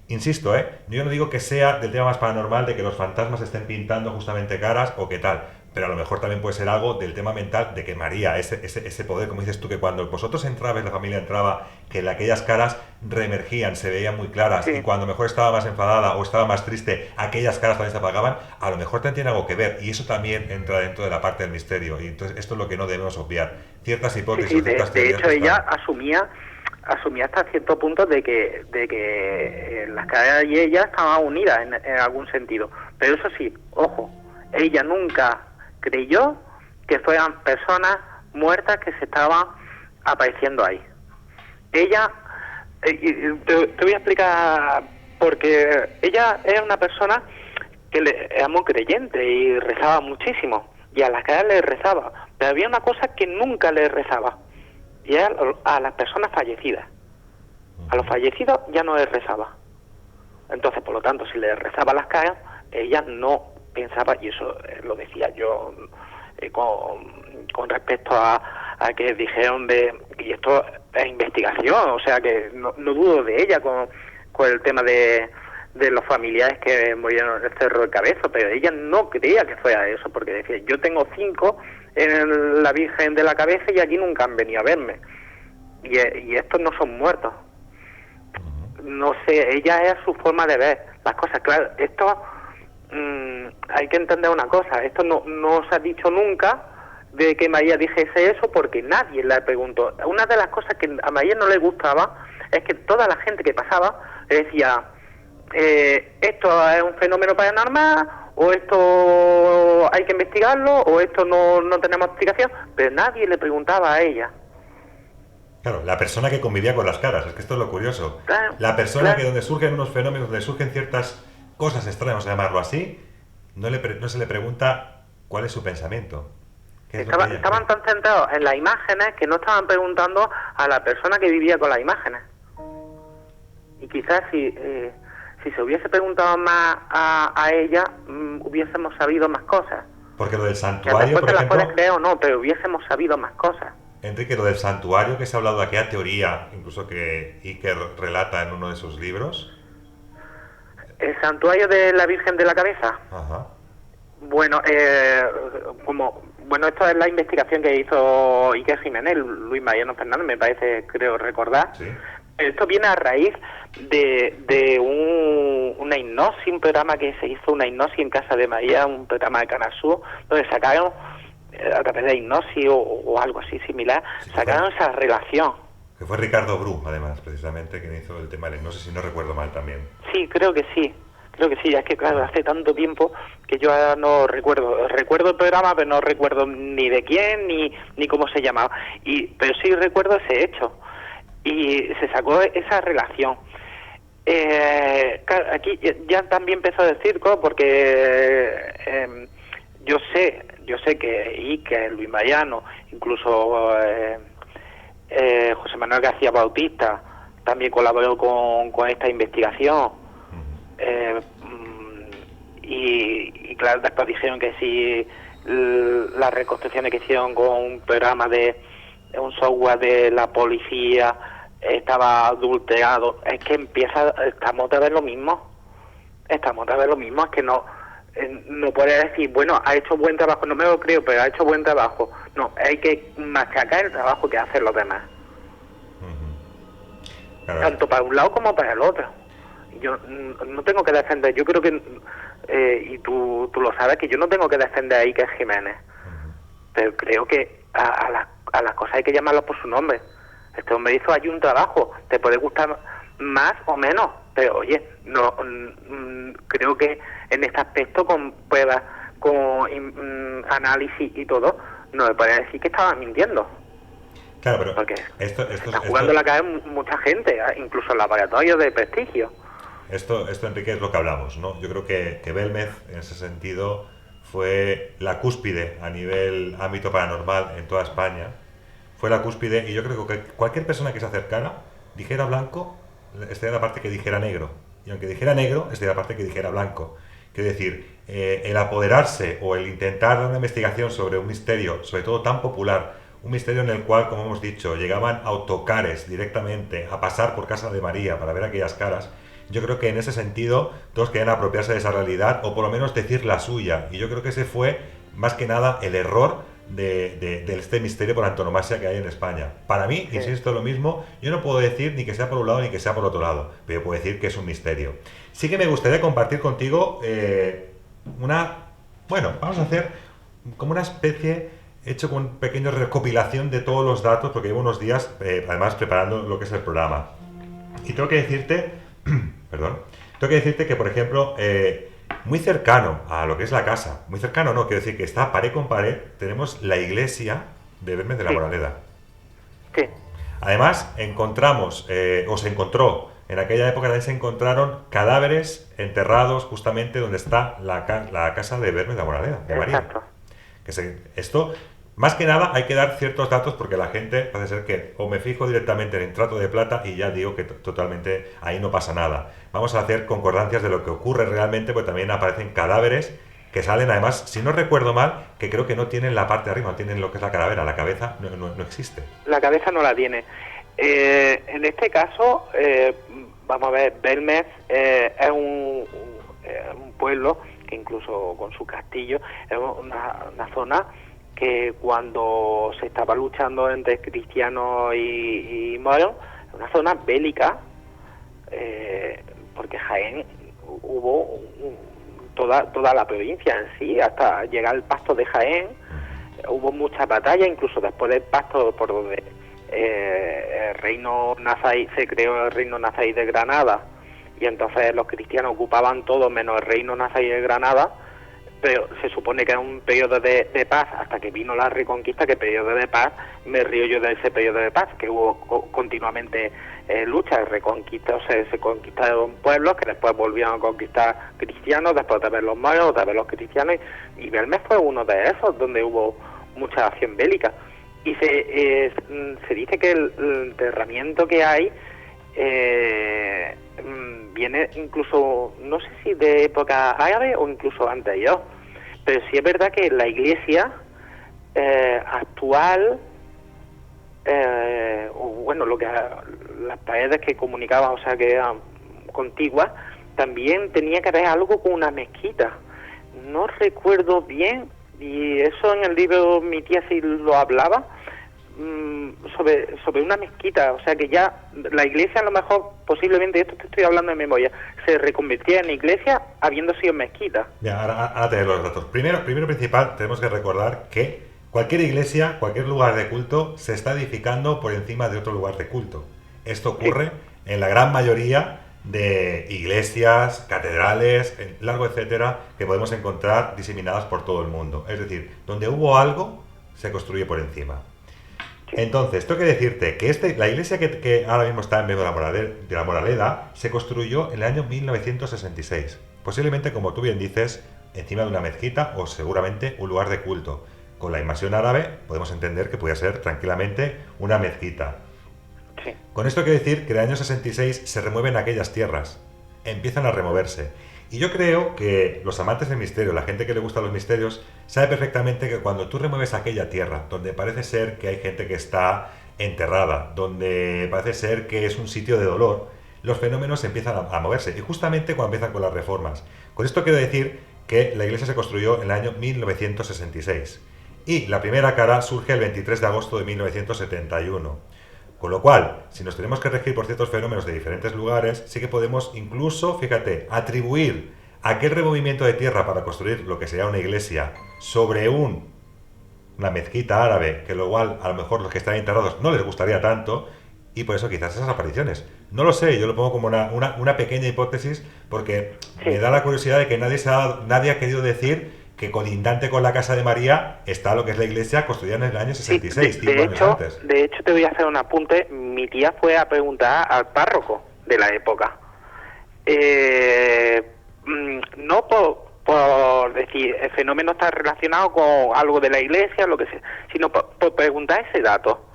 Speaker 4: Insisto, yo no digo que sea del tema más paranormal de que los fantasmas estén pintando justamente caras o qué tal, pero a lo mejor también puede ser algo del tema mental de que María, ese poder, como dices tú, que cuando vosotros entrabais, la familia entraba, que aquellas caras reemergían, se veían muy claras,
Speaker 5: Sí.
Speaker 4: y cuando mejor estaba más enfadada o estaba más triste, aquellas caras también se apagaban, a lo mejor también tiene algo que ver, y eso también entra dentro de la parte del misterio, y entonces esto es lo que no debemos obviar. Ciertas
Speaker 5: Sí,
Speaker 4: hipótesis,
Speaker 5: sí, de
Speaker 4: ciertas teorías
Speaker 5: hecho
Speaker 4: que
Speaker 5: ella
Speaker 4: están.
Speaker 5: asumía hasta cierto punto de que las caras y ella estaban unidas en algún sentido. Pero eso sí, ojo, ella nunca creyó que fueran personas muertas que se estaban apareciendo ahí. Ella, te voy a explicar, porque ella era una persona que era muy creyente y rezaba muchísimo, y a las caras le rezaba, pero había una cosa que nunca le rezaba, y era a las personas fallecidas. A los fallecidos ya no les rezaba. Entonces, por lo tanto, si le rezaba a las caras, ella no pensaba, y eso lo decía yo con respecto a que dijeron y esto es investigación, o sea que no dudo de ella con el tema de los familiares que murieron en el Cerro del Cabezo, pero ella no creía que fuera eso, porque decía, yo tengo 5 en la Virgen de la Cabeza y aquí nunca han venido a verme, y estos no son muertos. No sé, ella es su forma de ver las cosas. Claro, esto hay que entender una cosa, esto no se ha dicho nunca de que María dijese eso, porque nadie le preguntó. Una de las cosas que a María no le gustaba es que toda la gente que pasaba le decía, esto es un fenómeno paranormal, o esto hay que investigarlo, o esto no tenemos explicación, pero nadie le preguntaba a ella.
Speaker 4: Claro, la persona que convivía con las caras, es que esto es lo curioso.
Speaker 5: Claro,
Speaker 4: La persona
Speaker 5: claro.
Speaker 4: que donde surgen unos fenómenos, donde surgen ciertas cosas extrañas, vamos a llamarlo así, no se le pregunta cuál es su pensamiento. ¿Qué es lo que ella
Speaker 5: Estaban
Speaker 4: cree?
Speaker 5: tan centrados en las imágenes que no estaban preguntando a la persona que vivía con las imágenes. Y quizás si se hubiese preguntado más a ella, hubiésemos sabido más cosas.
Speaker 4: Porque lo del
Speaker 5: Que
Speaker 4: santuario,
Speaker 5: después
Speaker 4: por
Speaker 5: te las puedes
Speaker 4: ejemplo,
Speaker 5: creer o no, pero hubiésemos sabido más cosas.
Speaker 4: Enrique, lo del santuario que se ha hablado de aquella teoría, incluso que Iker relata en uno de sus libros.
Speaker 5: El santuario de la Virgen de la Cabeza.
Speaker 4: Ajá.
Speaker 5: Bueno, esto es la investigación que hizo Iker Jiménez, Luis Mariano Fernández, me parece, creo recordar.
Speaker 4: Sí.
Speaker 5: Esto viene a raíz de una hipnosis, un programa que se hizo, una hipnosis en Casa de María, un programa de Canal Sur, donde sacaron, a través de hipnosis o algo así similar,
Speaker 4: Sí,
Speaker 5: sacaron esa relación.
Speaker 4: Que fue Ricardo Bru, además, precisamente, quien hizo el tema del, no sé si no recuerdo mal también.
Speaker 5: Sí, creo que sí. Es que claro, hace tanto tiempo que yo ahora no recuerdo. Recuerdo el programa, pero no recuerdo ni de quién, ni cómo se llamaba. Pero sí recuerdo ese hecho. Y se sacó esa relación. Claro, aquí ya también empezó el circo, porque yo sé que Iker, Luis Mariano, incluso José Manuel García Bautista también colaboró con esta investigación. Y claro, después dijeron que si las reconstrucciones que hicieron con un programa de un software de la policía estaba adulterado, es que estamos otra vez lo mismo, es que no puede decir, bueno, ha hecho buen trabajo, no me lo creo, pero ha hecho buen trabajo. No, hay que machacar el trabajo que hacen los demás,
Speaker 4: Claro,
Speaker 5: tanto para un lado como para el otro. Yo no tengo que defender, yo creo que, y tú lo sabes, que yo no tengo que defender a Iker Jiménez, pero creo que a las cosas hay que llamarlas por su nombre. Este hombre hizo allí un trabajo, te puede gustar más o menos, pero oye, creo que en este aspecto, con pruebas, con análisis y todo, no me puede decir que estaba mintiendo.
Speaker 4: claro, pero
Speaker 5: Porque
Speaker 4: esto
Speaker 5: está jugando la cara mucha gente, incluso en laboratorios de prestigio.
Speaker 4: Esto, Enrique, es lo que hablamos, ¿no? Yo creo que Belmez, en ese sentido, fue la cúspide a nivel ámbito paranormal en toda España. Fue la cúspide, y yo creo que cualquier persona que se acercara, dijera blanco, estaría la parte que dijera negro. Y aunque dijera negro, estaría la parte que dijera blanco. Quiero decir, el apoderarse o el intentar dar una investigación sobre un misterio, sobre todo tan popular un misterio en el cual, como hemos dicho, llegaban autocares directamente a pasar por casa de María para ver aquellas caras. Yo creo que en ese sentido todos querían apropiarse de esa realidad o por lo menos decir la suya. Y yo creo que ese fue más que nada el error de este misterio por antonomasia que hay en España. Para mí, insisto, lo mismo, yo no puedo decir ni que sea por un lado ni que sea por otro lado, pero yo puedo decir que es un misterio. Sí que me gustaría compartir contigo vamos a hacer como una especie, hecho con una pequeña recopilación de todos los datos, porque llevo unos días, además, preparando lo que es el programa. Y tengo que decirte, que, por ejemplo, muy cercano a lo que es la casa, muy cercano no, quiero decir que está pared con pared, tenemos la iglesia de Belmez de la Moraleda.
Speaker 5: Sí.
Speaker 4: Además, se encontró, en aquella época también se encontraron cadáveres enterrados justamente donde está la casa de Belmez de la Moraleda, de María.
Speaker 5: Exacto.
Speaker 4: Esto, más que nada, hay que dar ciertos datos porque la gente parece ser que o me fijo directamente en el trato de plata y ya digo que totalmente ahí no pasa nada. Vamos a hacer concordancias de lo que ocurre realmente, porque también aparecen cadáveres que salen, además, si no recuerdo mal, que creo que no tienen la parte de arriba, no tienen lo que es la calavera, la cabeza no existe.
Speaker 5: La cabeza no la tiene. En este caso, vamos a ver, Belmez es un pueblo que incluso con su castillo es una zona que cuando se estaba luchando entre cristianos y moros, es una zona bélica, porque Jaén hubo toda la provincia en sí, hasta llegar al Pacto de Jaén, hubo muchas batallas, incluso después del pacto por donde el reino nazarí, se creó el reino nazarí de Granada, y entonces los cristianos ocupaban todo menos el reino nazarí de Granada, pero se supone que era un periodo de paz hasta que vino la Reconquista, que periodo de paz, me río yo de ese periodo de paz, que hubo continuamente luchas, reconquistas, se conquistaron pueblos que después volvieron a conquistar cristianos, después de ver los moros, otra vez los cristianos, y Belmez fue uno de esos, donde hubo mucha acción bélica. Y se dice que el enterramiento que hay viene incluso, no sé si de época árabe o incluso anterior, pero sí es verdad que la iglesia actual, lo que las paredes que comunicaban, o sea, que eran contiguas, también tenía que haber algo con una mezquita. No recuerdo bien, y eso en el libro mi tía sí lo hablaba, sobre una mezquita, o sea que ya la iglesia, a lo mejor, posiblemente, esto te estoy hablando de memoria, se reconvertía en iglesia habiendo sido mezquita.
Speaker 4: Ya, ahora te doy los datos. Primero principal, tenemos que recordar que cualquier iglesia, cualquier lugar de culto, se está edificando por encima de otro lugar de culto. Esto ocurre en la gran mayoría de iglesias, catedrales, largo etcétera, que podemos encontrar diseminadas por todo el mundo. Es decir, donde hubo algo, se construye por encima. Entonces, tengo que decirte que la iglesia que ahora mismo está en medio de la Moraleda se construyó en el año 1966. Posiblemente, como tú bien dices, encima de una mezquita o seguramente un lugar de culto. Con la invasión árabe podemos entender que podía ser tranquilamente una mezquita.
Speaker 5: Sí.
Speaker 4: Con esto quiero decir que en el año 66 se remueven aquellas tierras, empiezan a removerse. Y yo creo que los amantes del misterio, la gente que le gusta los misterios, sabe perfectamente que cuando tú remueves aquella tierra, donde parece ser que hay gente que está enterrada, donde parece ser que es un sitio de dolor, los fenómenos empiezan a moverse. Y justamente cuando empiezan con las reformas. Con esto quiero decir que la iglesia se construyó en el año 1966. Y la primera cara surge el 23 de agosto de 1971. Con lo cual, si nos tenemos que regir por ciertos fenómenos de diferentes lugares, sí que podemos incluso, fíjate, atribuir aquel removimiento de tierra para construir lo que sería una iglesia sobre una mezquita árabe, que lo cual a lo mejor los que están enterrados no les gustaría tanto, y por eso quizás esas apariciones. No lo sé, yo lo pongo como una pequeña hipótesis, porque me da la curiosidad de que nadie ha querido decir que colindante con la casa de María está lo que es la iglesia construida en el año 66, 5 años antes.
Speaker 5: De hecho, te voy a hacer un apunte. Mi tía fue a preguntar al párroco de la época. No por decir el fenómeno está relacionado con algo de la iglesia, lo que sea, sino por preguntar ese dato.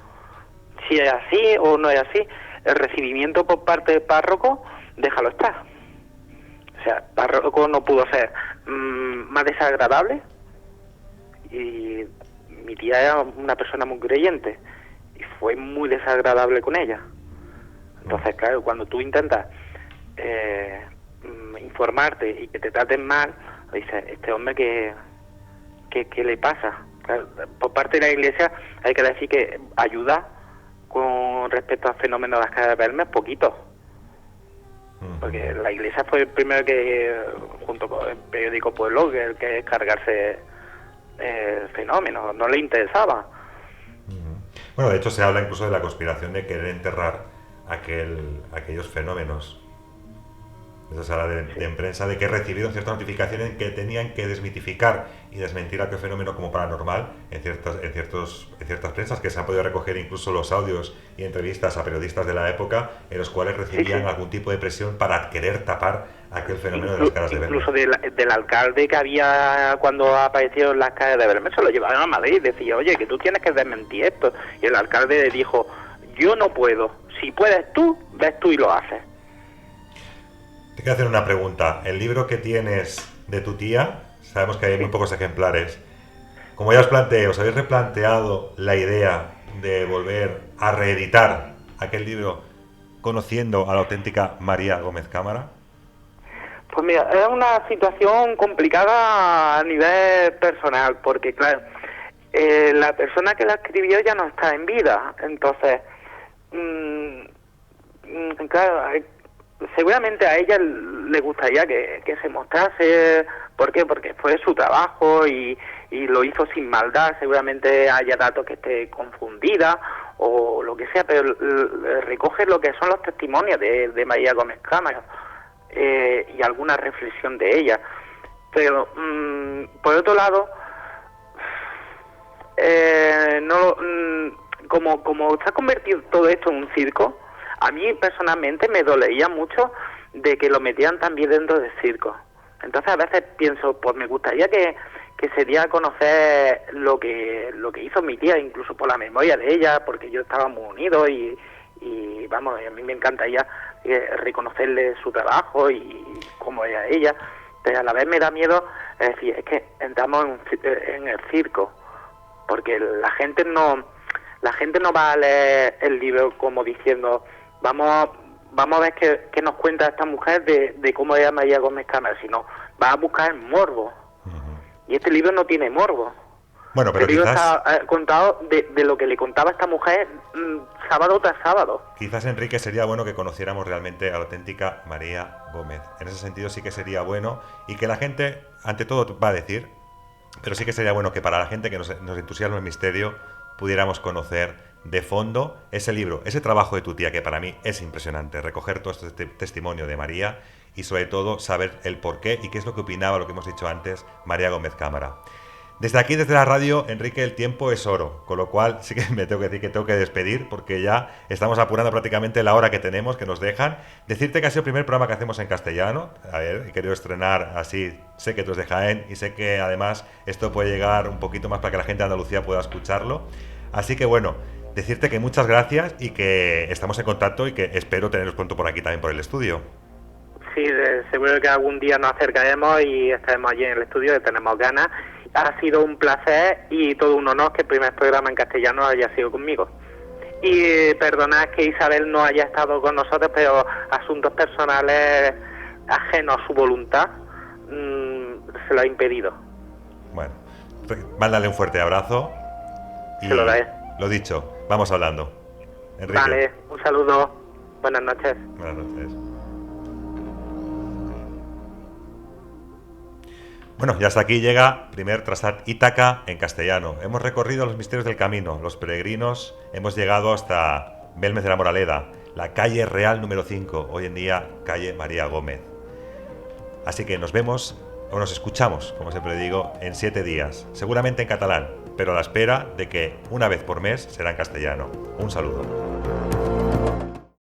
Speaker 5: Si es así o no es así. El recibimiento por parte del párroco, déjalo estar. O sea, el párroco no pudo ser más desagradable y mi tía era una persona muy creyente y fue muy desagradable con ella. Entonces, claro, cuando tú intentas informarte y que te traten mal, dices, este hombre ¿qué le pasa? Claro, por parte de la Iglesia hay que decir que ayuda con respecto al fenómeno de las caídas de Belmez, poquito. Porque la Iglesia fue el primero que, junto con el periódico Pueblo, que cargarse el fenómeno, no le interesaba.
Speaker 4: Bueno, de hecho se habla incluso de la conspiración de querer enterrar aquellos fenómenos. Eso se habla en prensa, de que he recibido ciertas notificaciones que tenían que desmitificar y desmentir aquel fenómeno como paranormal en ciertas prensas, que se han podido recoger incluso los audios y entrevistas a periodistas de la época en los cuales recibían algún tipo de presión para querer tapar aquel fenómeno de las caras de Belmez.
Speaker 5: Incluso del alcalde que había cuando aparecieron las caras de Belmez, se lo llevaron a Madrid y decía, oye, que tú tienes que desmentir esto. Y el alcalde le dijo, yo no puedo, si puedes tú, ves tú y lo haces.
Speaker 4: Te quiero hacer una pregunta. El libro que tienes de tu tía, sabemos que hay muy pocos ejemplares. Como ya os planteé, ¿os habéis replanteado la idea de volver a reeditar aquel libro conociendo a la auténtica María Gómez Cámara?
Speaker 5: Pues mira, es una situación complicada a nivel personal, porque claro, la persona que la escribió ya no está en vida, entonces, claro, seguramente a ella le gustaría que se mostrase. ¿Por qué? Porque fue su trabajo y lo hizo sin maldad. Seguramente haya datos que esté confundida o lo que sea, pero recoge lo que son los testimonios de María Gómez Cámara y alguna reflexión de ella. Pero, por otro lado, como se ha convertido todo esto en un circo, a mí personalmente me dolería mucho de que lo metieran también dentro del circo. Entonces a veces pienso, pues me gustaría que se diera a conocer lo que hizo mi tía, incluso por la memoria de ella, porque yo estaba muy unido y vamos, a mí me encantaría reconocerle su trabajo y cómo era ella, pero a la vez me da miedo, es decir, es que entramos en el circo, porque la gente no va a leer el libro como diciendo, vamos a ver qué nos cuenta esta mujer de cómo era María Gómez Cámara, sino va a buscar el morbo. Y este libro no tiene morbo.
Speaker 4: Bueno, pero
Speaker 5: el libro
Speaker 4: quizás
Speaker 5: está contado de lo que le contaba esta mujer sábado tras sábado.
Speaker 4: Quizás, Enrique, sería bueno que conociéramos realmente a la auténtica María Gómez. En ese sentido sí que sería bueno, y que la gente, ante todo, va a decir, pero sí que sería bueno que para la gente que nos entusiasma el misterio pudiéramos conocer de fondo ese libro, ese trabajo de tu tía, que para mí es impresionante, recoger todo este testimonio de María y sobre todo saber el porqué y qué es lo que opinaba, lo que hemos dicho antes, María Gómez Cámara. Desde aquí, desde la radio, Enrique, el tiempo es oro, con lo cual sí que me tengo que decir que tengo que despedir porque ya estamos apurando prácticamente la hora que tenemos, que nos dejan. Decirte que ha sido el primer programa que hacemos en castellano. A ver, he querido estrenar así, sé que tú eres de Jaén y sé que además esto puede llegar un poquito más para que la gente de Andalucía pueda escucharlo. Así que bueno, decirte que muchas gracias y que estamos en contacto y que espero teneros pronto por aquí también por el estudio.
Speaker 5: Sí, seguro que algún día nos acercaremos y estaremos allí en el estudio, que tenemos ganas. Ha sido un placer y todo un honor que el primer programa en castellano haya sido conmigo. Y perdonad que Isabel no haya estado con nosotros, pero asuntos personales ajenos a su voluntad se lo ha impedido.
Speaker 4: Bueno, mándale un fuerte abrazo y
Speaker 5: se lo daré.
Speaker 4: Lo dicho, vamos hablando. Enrique.
Speaker 5: Vale, un saludo. Buenas noches.
Speaker 4: Buenas noches. Bueno, y hasta aquí llega primer Trasat Ítaca en castellano. Hemos recorrido los misterios del camino, los peregrinos, hemos llegado hasta Belmez de la Moraleda, la calle Real número 5, hoy en día calle María Gómez. Así que nos vemos, o nos escuchamos, como siempre digo, en 7 días, seguramente en catalán, pero a la espera de que una vez por mes será en castellano. Un saludo.